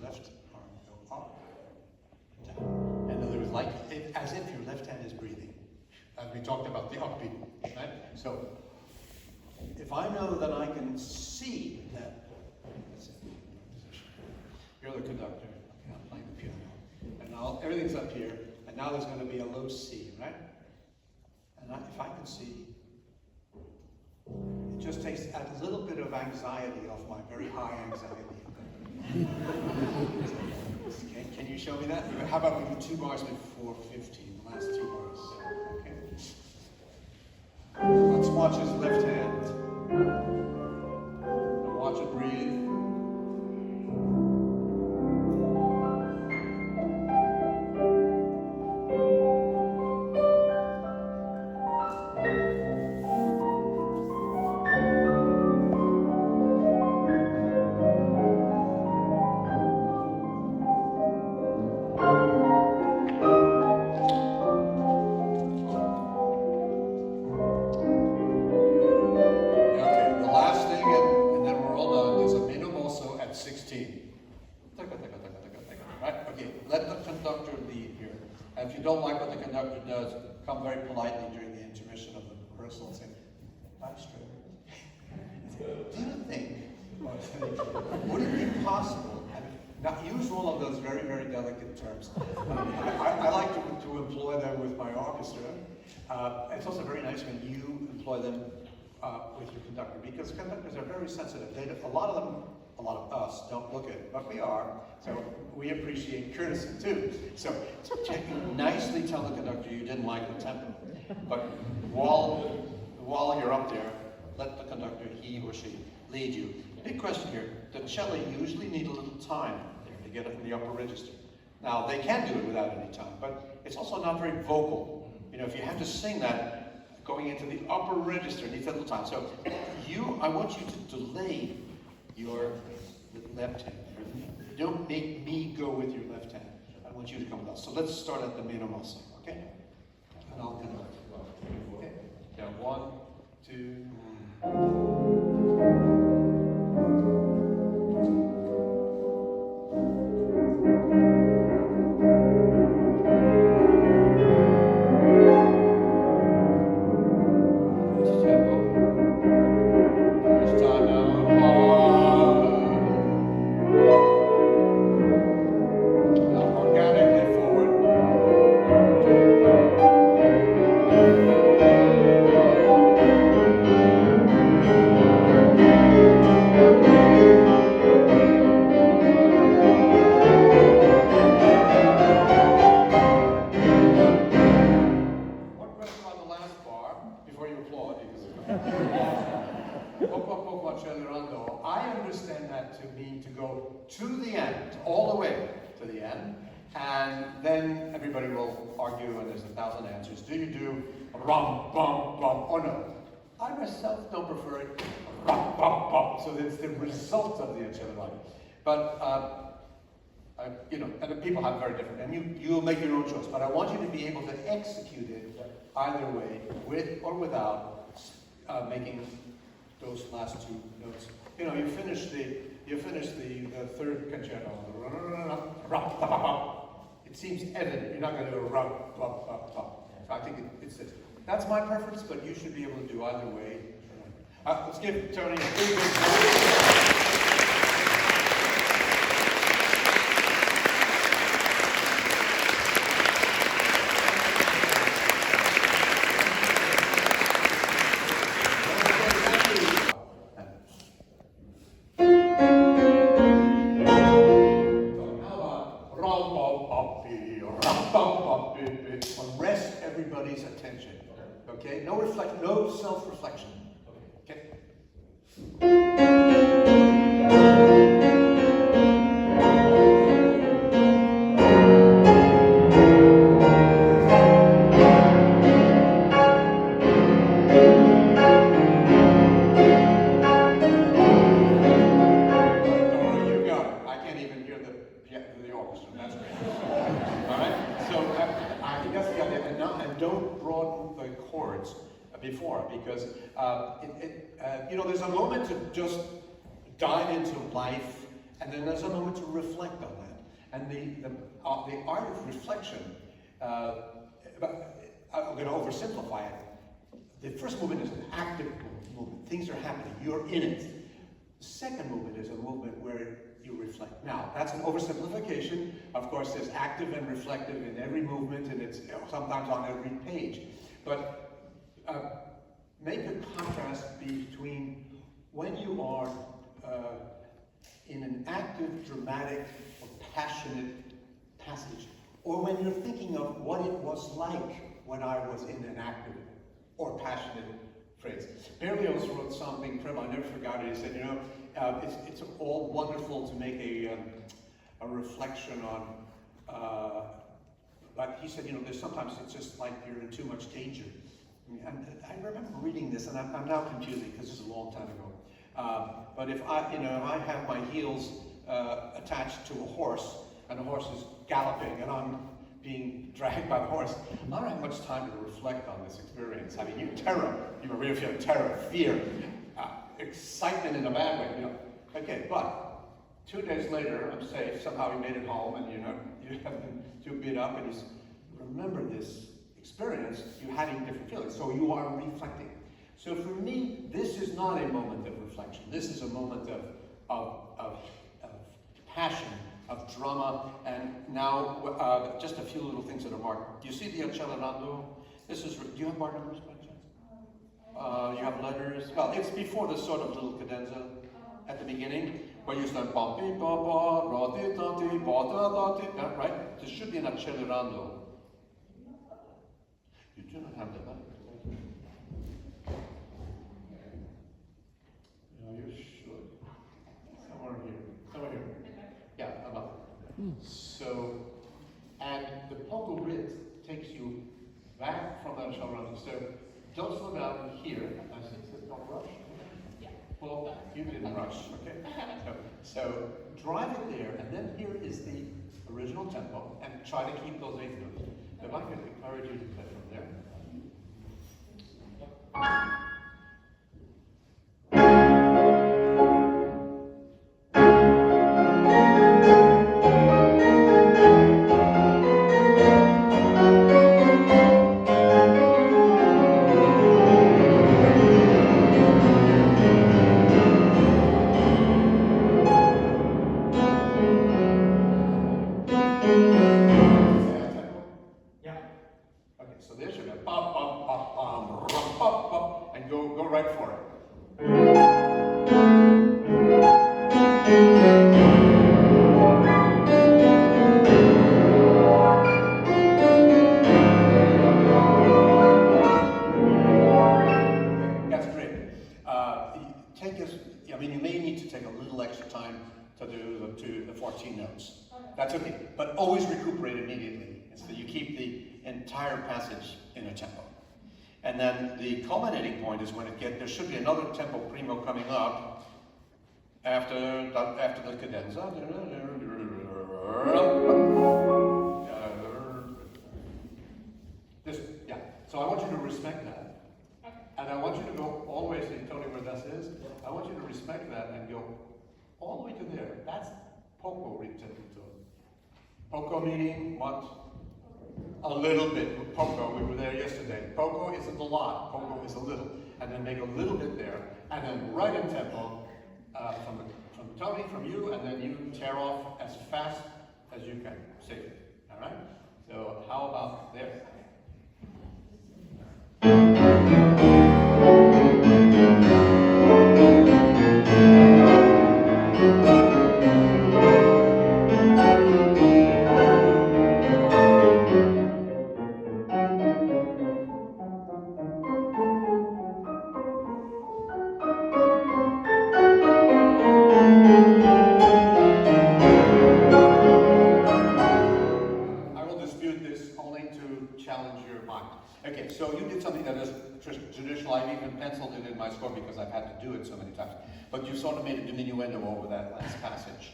left arm go up, down. In other words, like as if your left hand is breathing. As we talked about the upbeat, right? So if I know that I can see that, you're the conductor, okay, I'm playing the piano, and now everything's up here, and now there's going to be a low C, right? And if I can see, it just takes a little bit of anxiety off my very high anxiety. Can you show me that? How about we do 2 bars before 15, the last 2 bars? Okay. Let's watch his left hand. Watch it breathe. Does come very politely during the intermission of the rehearsal and say, Maestro, do you think, would it be possible, and not use all of those very, very delicate terms. I like to employ them with my orchestra. It's also very nice when you employ them with your conductor, because conductors are very sensitive. A lot of us don't look at it, but we are, so we appreciate courtesy too. So nicely tell the conductor you didn't like the tempo, but while you're up there, let the conductor, he or she, lead you. Big question here, the cello usually need a little time there to get it in the upper register. Now, they can do it without any time, but it's also not very vocal. You know, if you have to sing that, going into the upper register needs a little time. So I want you to delay your left hand. Don't make me go with your left hand. I want you to come with us. So let's start at the meno mosso, okay? And I'll conduct. Okay? Now 1, 2. I understand that to mean to go to the end, all the way to the end, and then everybody will argue, and there's 1,000 answers. Do you do rum, bum, bum, or no? I myself don't prefer it rum, bum, bum, so it's the result of the enchilada. But you know, and the people have very different, and you'll make your own choice. But I want you to be able to execute it either way, with or without making those last 2 notes. You know, you finish the third concerto. It seems evident you're not going to do a rum, bum, bum, bum. So I think it's this. That's my preference, but you should be able to do either way. Let's give Tony a big applause. Rest everybody's attention. Okay? No self-reflection. Okay? Don't broaden the chords before, because you know, there's a moment to just dive into life And then there's a moment to reflect on that. And the art of reflection, I'm going to oversimplify it. The first movement is an active movement. Things are happening. You're in it. The second movement is a movement where you reflect. Now, that's an oversimplification. Of course, there's active and reflective in every movement, and it's sometimes on every page. But make a contrast between when you are in an active, dramatic, or passionate passage, or when you're thinking of what it was like when I was in an active or passionate phrase. Berlioz wrote something, I never forgot it. He said, you know, it's all wonderful to make a reflection on, but he said, you know, there's sometimes it's just like you're in too much danger. I remember reading this, and I'm now confusing because this is a long time ago. But if I have my heels attached to a horse, and the horse is galloping, and I'm being dragged by the horse, I don't have much time to reflect on this experience. I mean, you really feel terror, fear, excitement in a bad way, you know. Okay, but 2 days later, I'm safe. Somehow he made it home, and you haven't been too beat up, and he's remember this experience. You're having different feelings, so you are reflecting. So for me, this is not a moment of reflection. This is a moment of passion, of drama, and now just a few little things that are marked. Do you see the accelerando? Do you have bar numbers by chance? You have letters? Well, it's before the sort of little cadenza at the beginning, where you start ba ba ba ra di da di ba da da di, right? There should be an accelerando. You do not have that. No, you should. Somewhere here. Somewhere here. Yeah, above. So, and the poco writ takes you back from that accelerando. So, don't slow down here. I think it says don't rush. Yeah. Well, you didn't rush, okay? So, drive it there, and then here is the original tempo, and try to keep those eighth notes. If I could encourage you to play from there. So there should be a bum, bum, bum, bum, rum, bum, bum, and go right for it. That's great. You may need to take a little extra time to do the 14 notes. That's okay, but always recuperate immediately, so you keep the entire passage in a tempo. And then the culminating point is when there should be another tempo primo coming up after the cadenza. So I want you to respect that. And I want you to go all the way, so you tell me where this is. I want you to respect that and go all the way to there. That's poco ritento. Poco meaning what? A little bit. Poco, we were there yesterday. Poco isn't a lot. Poco is a little. And then make a little bit there. And then right in tempo from Tony, from you, and then you tear off as fast as you can. Safely. All right? So how about there? Okay, so you did something that is traditional. I've even penciled it in my score because I've had to do it so many times. But you sort of made a diminuendo over that last passage.